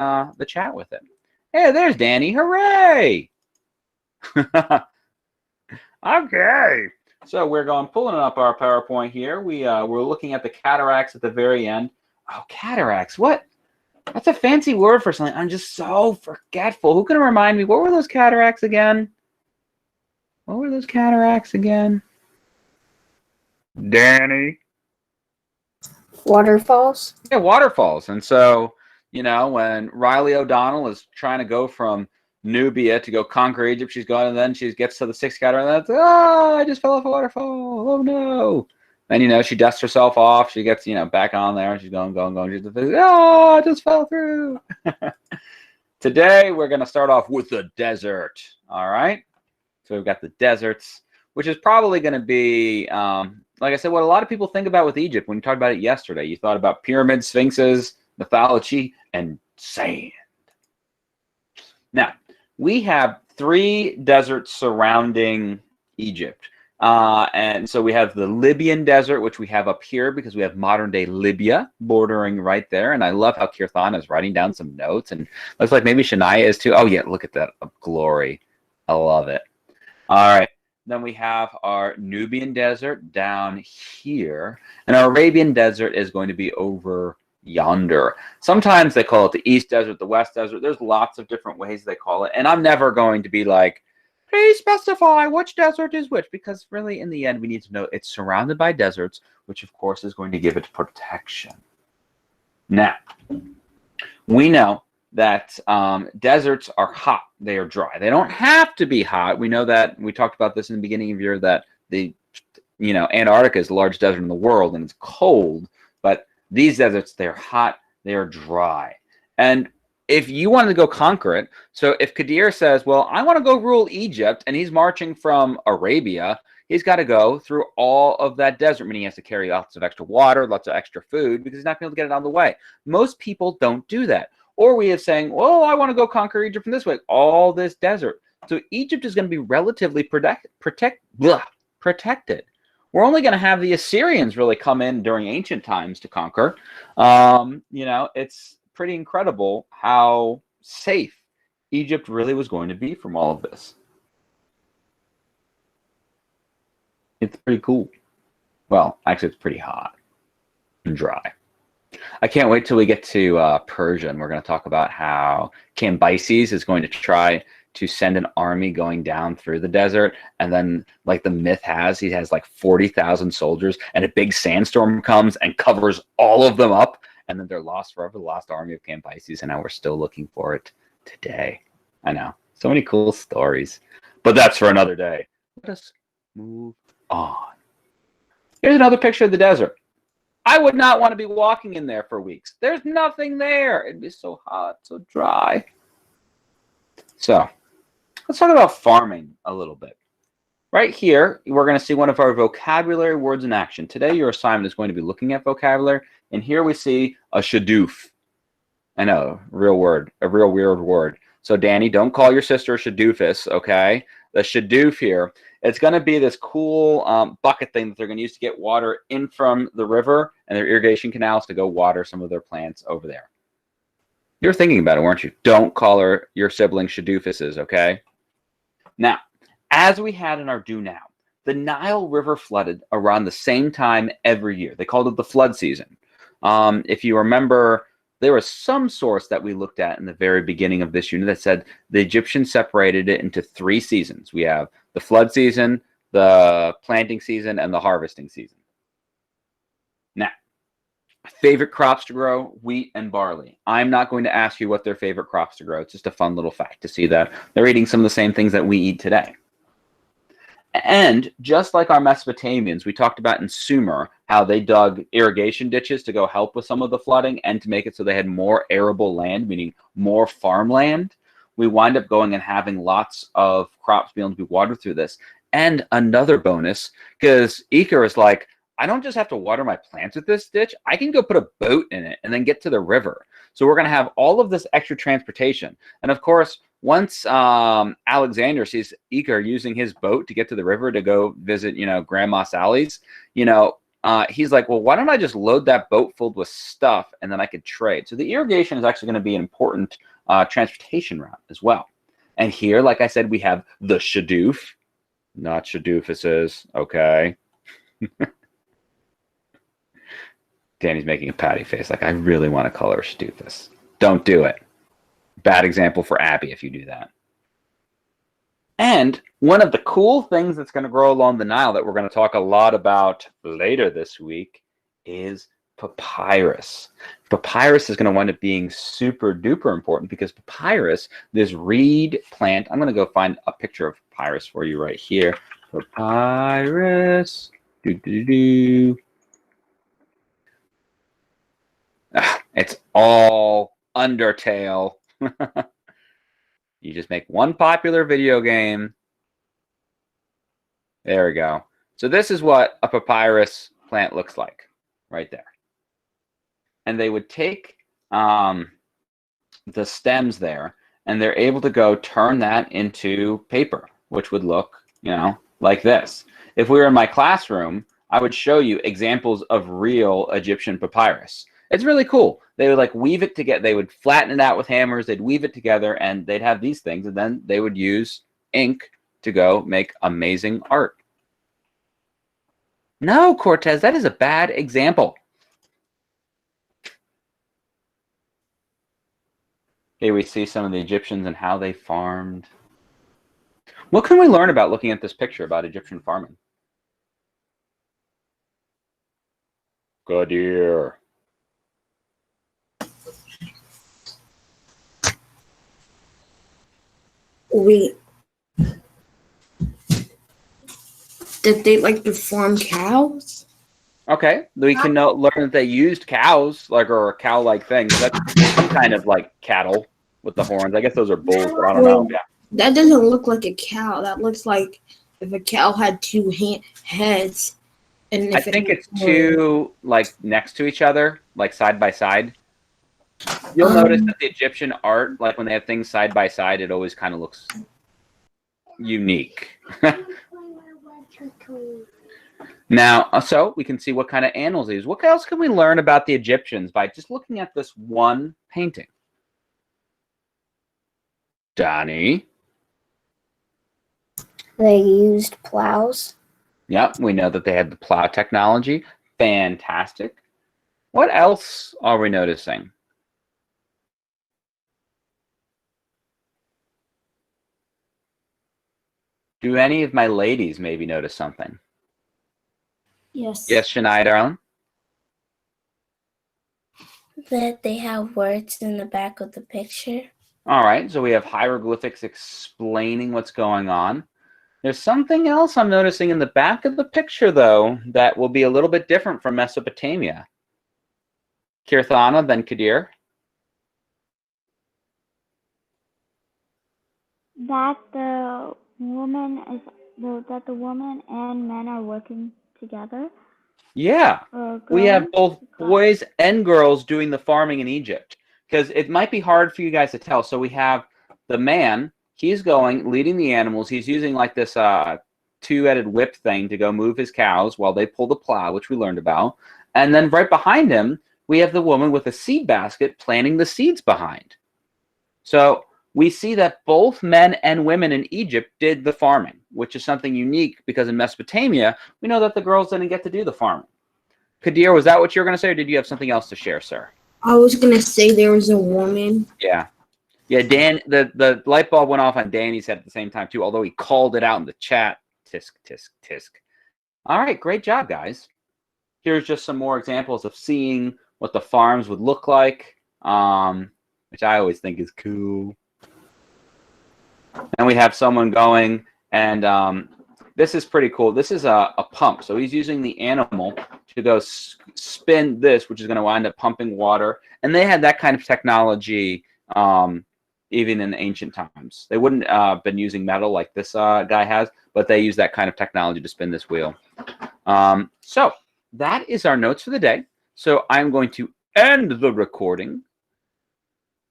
the chat with it. Hey, there's Danny. Hooray! Okay. So we're pulling up our PowerPoint here. We're looking at the cataracts at the very end. Oh, cataracts. What? That's a fancy word for something. I'm just so forgetful. Who can remind me? What were those cataracts again? What were those cataracts again? Danny. Waterfalls. Yeah, waterfalls. And so, when Riley O'Donnell is trying to go from Nubia to go conquer Egypt, she's going, and then she gets to the sixth cataract, and that's, I just fell off a waterfall. Oh, no. Then, she dusts herself off. She gets, back on there, and she's going. She's I just fell through. Today, we're going to start off with the desert. All right? So we've got the deserts, which is probably going to be, like I said, what a lot of people think about with Egypt. When you talked about it yesterday, you thought about pyramids, sphinxes, mythology, and sand. Now, we have 3 deserts surrounding Egypt. And so we have the Libyan desert, which we have up here because we have modern-day Libya bordering right there. And I love how Kirthana is writing down some notes. And looks like maybe Shania is too. Oh, yeah, look at that glory. I love it. All right. Then we have our Nubian desert down here. And our Arabian desert is going to be over yonder. Sometimes they call it the East Desert, the West Desert. There's lots of different ways they call it. And I'm never going to be like, please specify which desert is which, because really in the end we need to know it's surrounded by deserts, which of course is going to give it protection. Now, we know that deserts are hot. They are dry. They don't have to be hot. We know that. We talked about this in the beginning of the year, that the Antarctica is the largest desert in the world and it's cold, but these deserts, they're hot, they're dry. And if you wanted to go conquer it, so if Kadir says, well, I want to go rule Egypt, and he's marching from Arabia, he's got to go through all of that desert, meaning he has to carry lots of extra water, lots of extra food, because he's not going to be able to get it out of the way. Most people don't do that. Or we have saying, well, I want to go conquer Egypt from this way, all this desert. So Egypt is going to be relatively protected. We're only going to have the Assyrians really come in during ancient times to conquer. It's pretty incredible how safe Egypt really was going to be from all of this. It's pretty cool. Well, actually, it's pretty hot and dry. I can't wait till we get to Persia, and we're going to talk about how Cambyses is going to try to send an army going down through the desert, and then, like the myth has, he has like 40,000 soldiers, and a big sandstorm comes and covers all of them up, and then they're lost forever, the lost army of Cambyses, and now we're still looking for it today. I know. So many cool stories. But that's for another day. Let us move on. Here's another picture of the desert. I would not want to be walking in there for weeks. There's nothing there. It'd be so hot, so dry. So, let's talk about farming a little bit. Right here, we're going to see one of our vocabulary words in action. Today, your assignment is going to be looking at vocabulary, and here we see a shadoof. I know, a real weird word. So, Danny, don't call your sister a shadoofus, okay? The shadoof here, it's going to be this cool bucket thing that they're going to use to get water in from the river and their irrigation canals to go water some of their plants over there. You're thinking about it, weren't you? Don't call your sibling shadoofuses, okay? Now, as we had in our Do Now, the Nile River flooded around the same time every year. They called it the flood season. If you remember, there was some source that we looked at in the very beginning of this unit that said the Egyptians separated it into 3 seasons. We have the flood season, the planting season, and the harvesting season. Now, favorite crops to grow, wheat and barley. I'm not going to ask you what their favorite crops to grow. It's just a fun little fact to see that they're eating some of the same things that we eat today. And just like our Mesopotamians, we talked about in Sumer how they dug irrigation ditches to go help with some of the flooding and to make it so they had more arable land, meaning more farmland. We wind up going and having lots of crops being able to be watered through this. And another bonus, because Iker is like, I don't just have to water my plants with this ditch. I can go put a boat in it and then get to the river. So we're going to have all of this extra transportation. And of course, once Alexander sees Iker using his boat to get to the river to go visit, Grandma Sally's, he's like, well, why don't I just load that boat filled with stuff and then I could trade? So the irrigation is actually going to be an important transportation route as well. And here, like I said, we have the shadoof, not shadoofuses. Okay. Danny's making a patty face. Like, I really want to color a shadoofus. Don't do it. Bad example for Abby if you do that. And one of the cool things that's going to grow along the Nile that we're going to talk a lot about later this week is papyrus. Papyrus is going to wind up being super duper important because papyrus, this reed plant, I'm going to go find a picture of papyrus for you right here. Papyrus. It's all Undertale. You just make one popular video game. There we go. So this is what a papyrus plant looks like right there. And they would take the stems there, and they're able to go turn that into paper, which would look, like this. If we were in my classroom, I would show you examples of real Egyptian papyrus. It's really cool. They would like weave it together. They would flatten it out with hammers. They'd weave it together, and they'd have these things, and then they would use ink to go make amazing art. No, Cortez, that is a bad example. Here we see some of the Egyptians and how they farmed. What can we learn about looking at this picture about Egyptian farming? Good ear. Did they like to farm cows? Okay, we can learn that they used cows, or cow-like things. That's some kind of like cattle with the horns. I guess those are bulls, but I don't know. Yeah. That doesn't look like a cow. That looks like if a cow had two heads. And if I think it's two like next to each other, like side by side. You'll notice that the Egyptian art, like when they have things side by side, it always kind of looks unique. Now, so we can see what kind of animals they use. What else can we learn about the Egyptians by just looking at this one painting? Donnie? They used plows. Yep, we know that they had the plow technology. Fantastic. What else are we noticing? Do any of my ladies maybe notice something? Yes. Yes, Shania, darling? That they have words in the back of the picture. All right, so we have hieroglyphics explaining what's going on. There's something else I'm noticing in the back of the picture, though, that will be a little bit different from Mesopotamia. Kirthana, then Kadir. That the woman and men are working together. Yeah, we have both boys and girls doing the farming in Egypt, because it might be hard for you guys to tell. So we have the man, he's leading the animals. He's using like this two-headed whip thing to go move his cows while they pull the plow, which we learned about. And then right behind him, we have the woman with a seed basket planting the seeds behind. So we see that both men and women in Egypt did the farming, which is something unique because in Mesopotamia, we know that the girls didn't get to do the farming. Kadir, was that what you were going to say, or did you have something else to share, sir? I was going to say there was a woman. Yeah. Yeah, Dan, the light bulb went off on Danny's head at the same time, too, although he called it out in the chat. Tisk, tisk, tisk. All right, great job, guys. Here's just some more examples of seeing what the farms would look like, which I always think is cool. And we have someone going, and this is pretty cool. This is a pump. So he's using the animal to go spin this, which is going to wind up pumping water. And they had that kind of technology even in ancient times. They wouldn't have been using metal like this guy has, but they use that kind of technology to spin this wheel. So that is our notes for the day. So I'm going to end the recording.